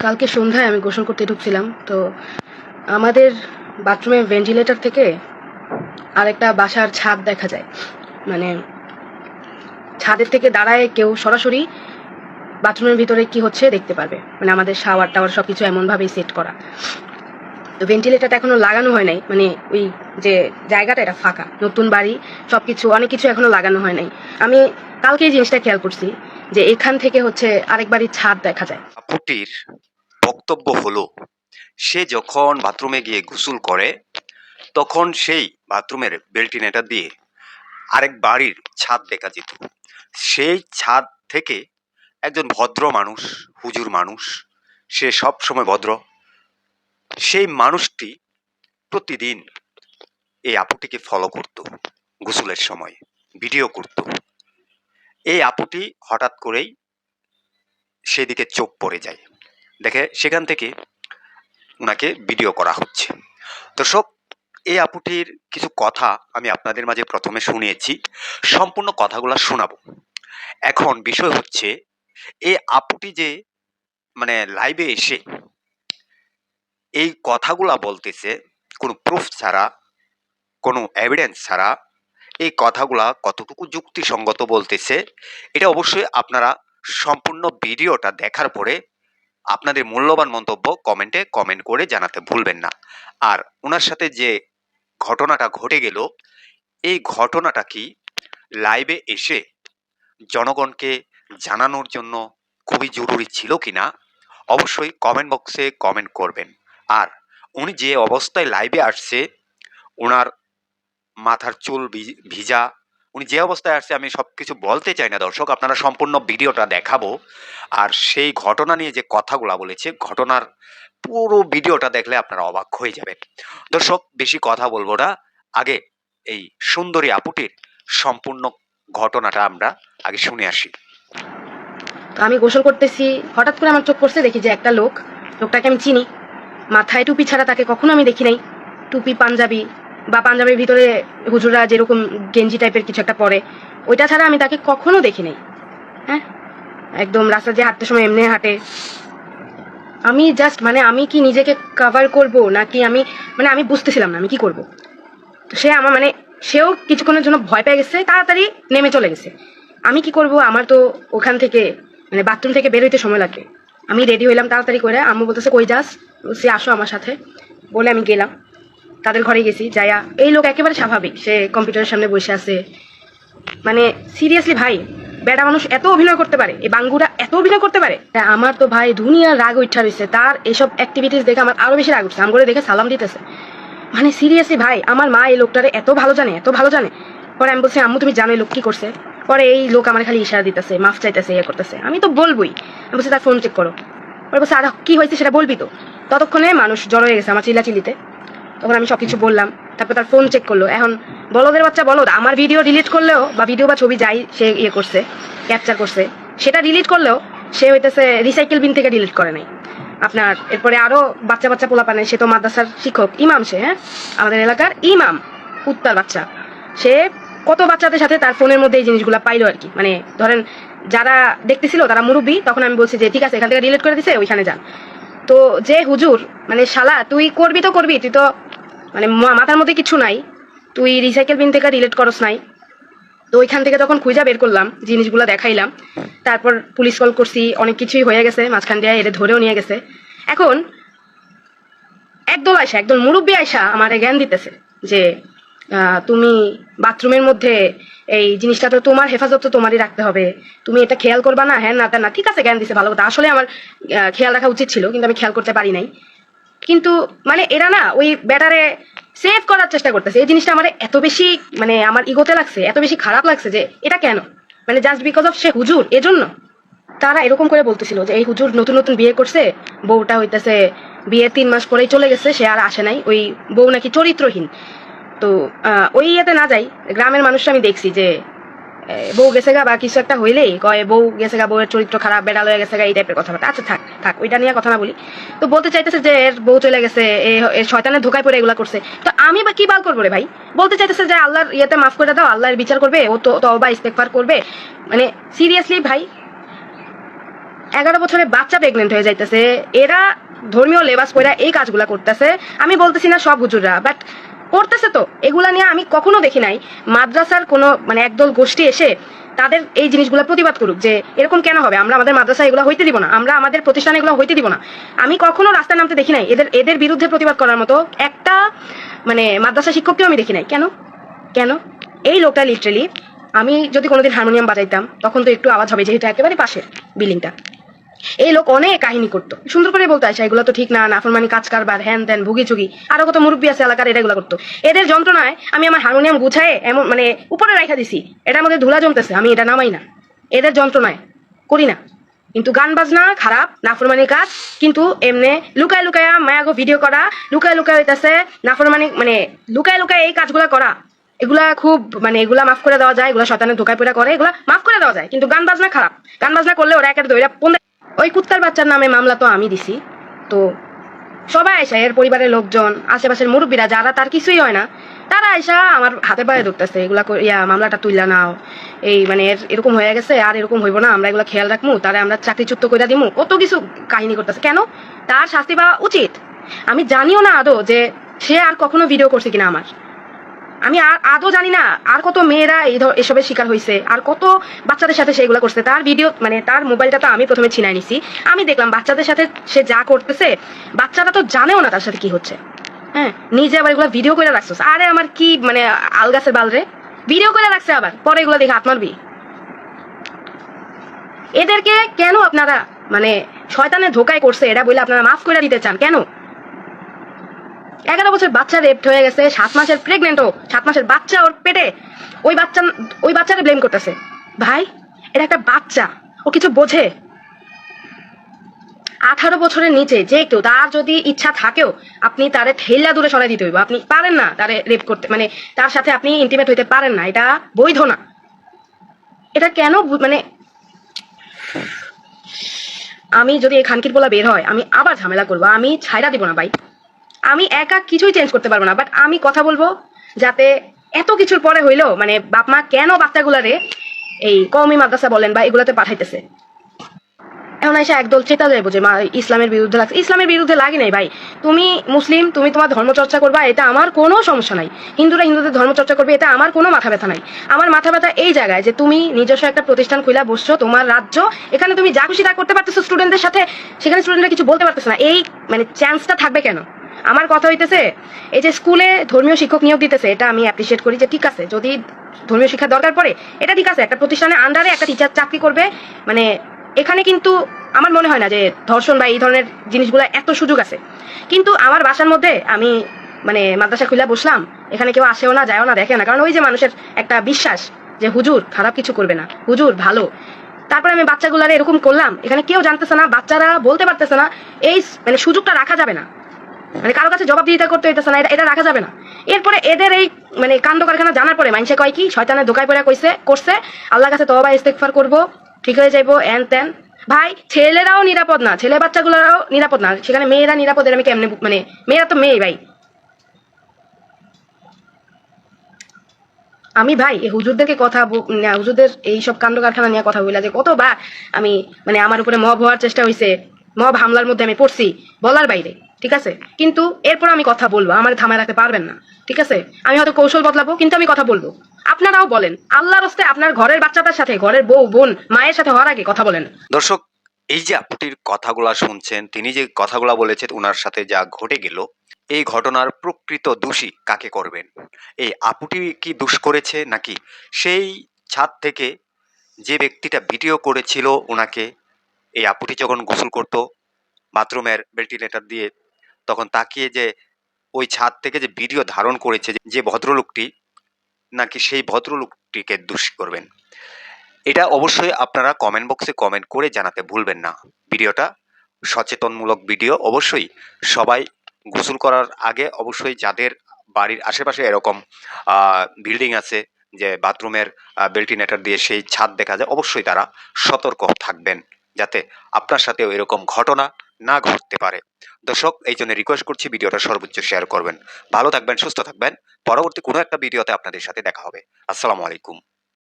কালকে সন্ধ্যায় আমি গোসল করতে ঢুকছিলাম, তো আমাদের বাথরুমের ভেন্টিলেটর থেকে আরেকটা বাসার ছাদ দেখা যায়। মানে ছাদের থেকে দাঁড়ায় কেউ সরাসরি বাথরুমের ভিতরে কি হচ্ছে দেখতে পারবে। মানে আমাদের শাওয়ার টাওয়ার সব কিছু এমনভাবেই সেট করা। তো ভেন্টিলেটরটা এখনো লাগানো হয় নাই, মানে ওই যে জায়গাটা এটা ফাঁকা, নতুন বাড়ি, সব কিছু অনেক কিছু এখনো লাগানো হয় নাই। আমি কালকে এই জিনিসটা খেয়াল করছি যে এখান থেকে হচ্ছে আরেক বাড়ির ছাদ দেখা যায়। আপুটির বক্তব্য হলো, সে যখন বাথরুমে গিয়ে গোসল করে তখন সেই বাথরুমের ভেন্টিলেটর দিয়ে আরেক বাড়ির ছাদ দেখা যেত। সেই ছাদ থেকে একজন ভদ্র মানুষ, হুজুর মানুষ, সে সব সময় ভদ্র, সেই মানুষটি প্রতিদিন এই আপুটিকে ফলো করত, গোসলের সময় ভিডিও করত। এই আপুটি হঠাৎ করেই সেদিকে চোখ পড়ে যায়, দেখে সেখান থেকে ওনাকে ভিডিও করা হচ্ছে। দর্শক, এই আপুটির কিছু কথা আমি আপনাদের মাঝে প্রথমে শুনিয়েছি, সম্পূর্ণ কথাগুলো শোনাবো। এখন বিষয় হচ্ছে, এই আপুটি যে মানে লাইভে এসে এই কথাগুলা বলতেছে কোনো প্রুফ ছাড়া, কোনো এভিডেন্স ছাড়া, এই কথাগুলা কতটুকু যুক্তিসঙ্গত বলতেছে, এটা অবশ্যই আপনারা সম্পূর্ণ ভিডিওটা দেখার পরে আপনাদের মূল্যবান মন্তব্য কমেন্টে কমেন্ট করে জানাতে ভুলবেন না। আর ওনার সাথে যে ঘটনাটা ঘটে গেল, এই ঘটনাটা কি লাইভে এসে জনগণকে জানানোর জন্য খুবই জরুরি ছিল কিনা অবশ্যই কমেন্ট বক্সে কমেন্ট করবেন। আর উনি যে অবস্থায় লাইভে আসছে, ওনার মাথার চুল ভিজা, উনি যে অবস্থায় আসছে, আমি সব কিছু বলতে চাই না দর্শক, আপনারা সম্পূর্ণ ভিডিওটা দেখাবো। আর সেই ঘটনা নিয়ে যে কথাগুলো বলেছে, ঘটনার পুরো ভিডিওটা দেখলে আপনারা অবাক হয়ে যাবেন। দর্শক, বেশি কথা বলবো না, আগে এই সুন্দরী আপুটির সম্পূর্ণ ঘটনাটা আমরা আগে শুনে আসি। তো আমি গোসল করতেছি, হঠাৎ করে আমার চোখ পড়ছে, দেখি যে একটা লোকটাকে আমি চিনি। মাথায় টুপি ছাড়া তাকে কখনো আমি দেখি নাই। টুপি, পাঞ্জাবি বা পাঞ্জাবির ভিতরে হুজুরা যেরকম গেঞ্জি টাইপের কিছু একটা পরে, ওইটা ছাড়া আমি তাকে কখনো দেখি নাই। হ্যাঁ, একদম রাস্তা দিয়ে হাঁটতে সময় এমনি হাঁটে। আমি জাস্ট আমি কি নিজেকে কভার করব নাকি আমি বুঝতেছিলাম না আমি কি করব। তো সেও কিছুক্ষণের জন্য ভয় পেয়ে গেছে, তাড়াতাড়ি নেমে চলে গেছে। আমি কি করব, আমার তো ওখান থেকে বাথরুম থেকে বের হইতে সময় লাগবে। আমি রেডি হইলাম তাড়াতাড়ি করে, আম্মু বলতেছে কই যাস, সে আসো আমার সাথে বলে আমি গেলাম। তাদের ঘরে গেছি, যাইয়া এই লোক একেবারে স্বাভাবিক, সে কম্পিউটারের সামনে বসে আছে। সিরিয়াসলি ভাই, বেটা মানুষ এত অভিনয় করতে পারে, এই বাঙ্গুরা এত অভিনয় করতে পারে। আমার তো ভাই দুনিয়ার রাগ উঠা রয়েছে, তার এসব অ্যাক্টিভিটিস দেখে আমার আরো বেশি রাগ উঠছে। আম করে দেখে সালাম দিতেছে। সিরিয়াসলি ভাই, আমার মা এই লোকটারে এত ভালো জানে, এত ভালো জানে। পরে আমি বলছি আম্মু তুমি জানো এই লোক কি করছে? পরে এই লোক আমার খালি ইশারা দিতেছে, মাফ চাইতেছে, ইয়ে করতেছে। আমি তো বলবোই, আমি বলছি তার ফোন চেক করো। পরে বলছে আর কি হয়েছে সেটা বলবি তো। ততক্ষণে মানুষ জড়ো হয়ে গেছে আমার চিল্লাচিল্লিতে। তখন আমি সবকিছু বললাম, তারপর তার ফোন চেক করলো। এখন বলদের বাচ্চা বলদ, আমার ভিডিও ডিলিট করলেও বা ভিডিও বা ছবি যাই সে ইয়ে করছে, ক্যাপচার করছে, সেটা ডিলিট করলেও সে হইতেছে রিসাইকেল বিন থেকে ডিলিট করে নাই আপনার। এরপরে আরো বাচ্চা বাচ্চা পোলা পানে, সে তো মাদ্রাসার শিক্ষক, ইমাম সে, হ্যাঁ আমাদের এলাকার ইমাম, উত্তার বাচ্চা। সে কত বাচ্চাদের সাথে তার ফোনের মধ্যে এই জিনিসগুলো পাইলো আর কি। ধরেন যারা দেখতেছিল তারা মুরব্বী, তখন আমি বলছি যে ঠিক আছে এখান থেকে ডিলিট করে দিছে, ওইখানে যান। তো যে হুজুর শালা তুই করবি তো করবি, তুই তো মাথার মধ্যে কিছু নাই, তুই রিসাইকেল বিন থেকে ডিলিট করস নাই। তো ওইখান থেকে যখন খুঁজা বের করলাম, জিনিসগুলো দেখাইলাম, তারপর পুলিশ কল করছি, অনেক কিছুই হয়ে গেছে মাঝখান দিয়ে, এদের ধরেও নিয়ে গেছে। এখন একদল মুরব্বী আয়সা আমার জ্ঞান দিতেছে যে তুমি বাথরুমের মধ্যে এই জিনিসটা তো তোমার হেফাজত তো তোমারই রাখতে হবে, তুমি এটা খেয়াল করবা না, হ্যাঁ না তা না। ঠিক আছে, জ্ঞান দিছে, ভালো কথা। আসলে আমার খেয়াল রাখা উচিত ছিল, কিন্তু আমি খেয়াল করতে পারি নাই। কিন্তু এরা না ওই ব্যাটারে সেভ করার চেষ্টা করতেছে। এই জিনিসটা আমার এত বেশি আমার ইগোতে লাগছে, এত বেশি খারাপ লাগছে যে এটা কেন, জাস্ট বিকজ অফ সে হুজুর, এজন্য তারা এরকম করে বলতেছিল যে এই হুজুর নতুন নতুন বিয়ে করছে, বউটা হইতেছে বিয়ে 3 মাস পরেই চলে গেছে, সে আর আসে নাই, ওই বউ নাকি চরিত্রহীন। তো ওই ইয়েতে না যাই, গ্রামের মানুষরা আমি দেখছি যে বউ গেছে গা বা কিছু একটা হইলেই কয় বউ গেছে গা, বউয়ের চরিত্র খারাপ, বেড়াল হয়ে গেছে গা, এই টাইপের কথাবার্তা। আচ্ছা থাক থাক, ওইটা নিয়ে কথা না বলি। তো বলতে চাইতেছে যে এর বউ চলে গেছে, এর শয়তানের ধোকায় পড়ে এগুলা করছে। তো আমি বা কি বাল করবো রে ভাই? বলতে চাইতেছে যে আল্লাহর ইয়েতে মাফ করে দাও, আল্লাহর বিচার করবে, ও তো তওবা ইস্তেগফার করবে। সিরিয়াসলি ভাই, 11 বছরের বাচ্চা প্রেগনেন্ট হয়ে যাইতেছে, এরা ধর্মীয় লেবাস পরে এই কাজগুলা করতেছে। আমি বলতেছি না সব হুজুররা, বাট করতেছে তো। এগুলা নিয়ে আমি কখনো দেখি নাই মাদ্রাসার কোনো মানে একদল গোষ্ঠী এসে তাদের এই জিনিসগুলো প্রতিবাদ করুক যে এরকম কেন হবে, আমরা আমাদের মাদ্রাসায় এগুলো হইতে দিব না, আমরা আমাদের প্রতিষ্ঠানে এগুলো হইতে দিব না। আমি কখনো রাস্তায় নামতে দেখি নাই এদের এদের বিরুদ্ধে প্রতিবাদ করার মতো একটা মানে মাদ্রাসা শিক্ষককেও আমি দেখি নাই। কেন কেন এই লোকটা লিটারেলি, আমি যদি কোনোদিন হারমোনিয়াম বাজাইতাম তখন তো একটু আওয়াজ হবে, যেহেতু একেবারে পাশে বিল্ডিংটা। এই লোক অনেক কাহিনী করতো, সুন্দর করে বলতো আচ্ছা এগুলো তো ঠিক না, নাফরমানি কাজ কারবার, হ্যান ত্যান, ভুগি চুগি, আরো কত মুরব্বী আছে এলাকার, এটা এগুলো করতো। এদের যন্ত্রণায় আমি আমার হারমোনিয়াম গুছায় এমন মানে উপরে রাখা দিছি, এটার মধ্যে ধুলা জমতেছে, আমি এটা নামাই না, এদের যন্ত্রণায় করি না। কিন্তু গান বাজনা খারাপ, নাফরমানি কাজ, কিন্তু এমনি লুকায় লুকায়া মায়াগো ভিডিও করা, লুকায় লুকায় হইতাছে নাফরমানি, মানে লুকায় লুকায় এই কাজগুলা করা, এগুলা খুব মানে এগুলা মাফ করে দেওয়া যায়, এগুলা শয়তানের ধোকায় পড়া করে, এগুলা মাফ করে দেওয়া যায়। কিন্তু গান বাজনা খারাপ, গান বাজনা করলে ওরা একের দইরা ওই কুত্তার বাচ্চার নামে মামলা তো আমি দিছি। তো সবাই আইসা, এর পরিবারের লোকজন, আশেপাশের মুরব্বীরা যারা তার কিছুই হয় না, তারা আইসা আমার হাতে পায়ে ধরতেছে, এগুলা মামলাটা তুইলা নাও, এই মানে এরকম হয়ে গেছে, আর এরকম হইব না, আমরা এগুলো খেয়াল রাখবো, তারা আমরা চাকরিচ্যুত করে দিমু, কত কিছু কাহিনী করতেছে। কেন? তার শাস্তি পাওয়া উচিত। আমি জানিও না আদৌ যে সে আর কখনো ভিডিও করছে কিনা আমার, আমি আদৌ জানি না আর কত মেয়েরা এসবের শিকার হয়েছে, আর কত বাচ্চাদের সাথে সেগুলো করছে। তার ভিডিও মানে তার মোবাইলটা তো আমি প্রথমে ছিনাই নিছি, আমি দেখলাম বাচ্চাদের সাথে সে যা করতেছে, বাচ্চারা তো জানেও না তার সাথে কি হচ্ছে। হ্যাঁ, নিজে আবার এগুলো ভিডিও করে রাখছো। আরে আমার কি মানে আলগাছের বালরে, ভিডিও করে রাখছে, আবার পরে এগুলো দেখে হাত মারবি। এদেরকে কেন আপনারা মানে শয়তানের ধোকায় করছে এটা বলে আপনারা মাফ করে দিতে চান কেন? 11 বছর বাচ্চা রেপ হয়ে গেছে, 7 মাসের প্রেগনেন্ট, ও 7 মাসের বাচ্চা ওর পেটে, ওই বাচ্চাকে ব্লেম করতেছে। ভাই, এটা একটা বাচ্চা, ও কিছু বোঝে? 18 বছরের নিচে যে কেউ, তার যদি ইচ্ছা থাকেও আপনি তারে ঠেলা দূরে সরাই দিতে হইব। আপনি পারেন না তারে রেপ করতে, মানে তার সাথে আপনি ইন্টিমেট হইতে পারেন না, এটা বৈধ না। এটা কেন মানে আমি যদি এই খানকির পোলা বের হয়, আমি আবার ঝামেলা করবো, আমি ছাইড়া দিব না ভাই। আমি একা কিছুই চেঞ্জ করতে পারবো না, বাট আমি কথা বলবো যাতে এত কিছুর পরে হইলো মানে বাপ মা কেন বাচ্চাগুলারে এই কওমি মাদ্রাসা বলেন বা এগুলাতে পাঠাইতেছে। এখন এসে একদল চেতা যাইবো যে মা ইসলামের বিরুদ্ধে লাগছে। ইসলামের বিরুদ্ধে লাগি নাই ভাই, তুমি মুসলিম, তুমি তোমার ধর্ম চর্চা করবা, এটা আমার কোনো সমস্যা নাই। হিন্দুরা হিন্দুদের ধর্ম চর্চা করবে, এটা আমার কোনো মাথা ব্যথা নাই। আমার মাথা ব্যথা এই জায়গায় যে তুমি নিজস্ব একটা প্রতিষ্ঠান খুলে বসছো, তোমার রাজ্য, এখানে তুমি যা খুশি তা করতে পারতেছো স্টুডেন্টদের সাথে, সেখানে স্টুডেন্টরা কিছু বলতে পারতেছে না। এই মানে চান্সটা থাকবে কেন? আমার কথা হইতেছে এই যে স্কুলে ধর্মীয় শিক্ষক নিয়োগ দিতেছে, এটা আমি অ্যাপ্রিসিয়েট করি যে ঠিক আছে, যদি ধর্মীয় শিক্ষার দরকার পড়ে এটা ঠিক আছে, একটা প্রতিষ্ঠানের আন্ডারে একটা টিচার চাকরি করবে। মানে এখানে কিন্তু আমার মনে হয় না যে ধর্ষণ বা এই ধরনের জিনিসগুলো এত সুযোগ আছে। কিন্তু আমার বাসার মধ্যে আমি মানে মাদ্রাসা খুলে বসলাম, এখানে কেউ আসেও না, যায়ও না, দেখে না, কারণ ওই যে মানুষের একটা বিশ্বাস যে হুজুর খারাপ কিছু করবে না, হুজুর ভালো। তারপরে আমি বাচ্চাগুলারে এরকম করলাম, এখানে কেউ জানতেছে না, বাচ্চারা বলতে পারতেছে না, এই মানে সুযোগটা রাখা যাবে না, মানে কারো কাছে জবাবদিহিতা করতে হইতেছে না, এটা রাখা যাবে না। এরপরে এদের এই মানে কাণ্ড কারখানা জানার পরে মানুষে কয় কি শয়তানের ধোকায় পড়ে করছে, আল্লাহর কাছে তওবা ইস্তেগফার করবো, ঠিক হয়ে যাইবো, এন তেন। ভাই, ছেলেরাও নিরাপদ না, ছেলে বাচ্চাগুলোরাও নিরাপদ না, সেখানে মেয়েরা নিরাপদ, আমি কেমনে মানে মেয়েরা তো মেয়ে ভাই। আমি ভাই এই হুজুরদেরকে কথা হুজুরদের এইসব কাণ্ড কারখানা নিয়ে কথা বললা যে কতবার আমি মানে আমার উপরে মব হওয়ার চেষ্টা হয়েছে, মব হামলার মধ্যে আমি পড়ছি বলার বাইরে, ঠিক আছে। কিন্তু এরপর আমি কথা বলবো, আমার থামায় রাখতে পারবেন না, ঠিক আছে। আমি হয়তো কৌশল বদলাবো, কিন্তু আমি কথা বলবো। আপনারাও বলেন আল্লাহর রাস্তে আপনার ঘরের বাচ্চাটার সাথে, ঘরের বউ বোন মায়ের সাথে হওয়ার আগে কথা বলেন। দর্শক, এই যে আপুটির কথাগুলা শুনছেন, তিনি যে কথাগুলা বলেছেন, ওনার সাথে যা ঘটে গেল, এই ঘটনার প্রকৃত দোষী কাকে করবেন? এই আপুটি কি দোষ করেছে, নাকি সেই ছাদ থেকে যে ব্যক্তিটা ভিডিও করেছিল ওনাকে, এই আপুটি যখন গোসল করত বাথরুমের ভেন্টিলেটর দিয়ে, তখন তাকিয়ে যে ওই ছাদ থেকে যে ভিডিও ধারণ করেছে যে ভদ্রলোকটি, নাকি সেই ভদ্রলোকটিকে দোষী করবেন? এটা অবশ্যই আপনারা কমেন্ট বক্সে কমেন্ট করে জানাতে ভুলবেন না। ভিডিওটা সচেতনমূলক ভিডিও, অবশ্যই সবাই গোসল করার আগে অবশ্যই যাদের বাড়ির আশেপাশে এরকম বিল্ডিং আছে যে বাথরুমের ভেন্টিলেটর দিয়ে সেই ছাদ দেখা যায়, অবশ্যই তারা সতর্ক থাকবেন যাতে আপনার সাথেও এরকম ঘটনা না ঘটতে পারে। দর্শক, এই জন্য রিকোয়েস্ট করছি ভিডিওটা সর্বোচ্চ শেয়ার করবেন। ভালো থাকবেন, সুস্থ থাকবেন। পরবর্তী কোনো একটা ভিডিওতে আপনাদের সাথে দেখা হবে। আসসালামু আলাইকুম।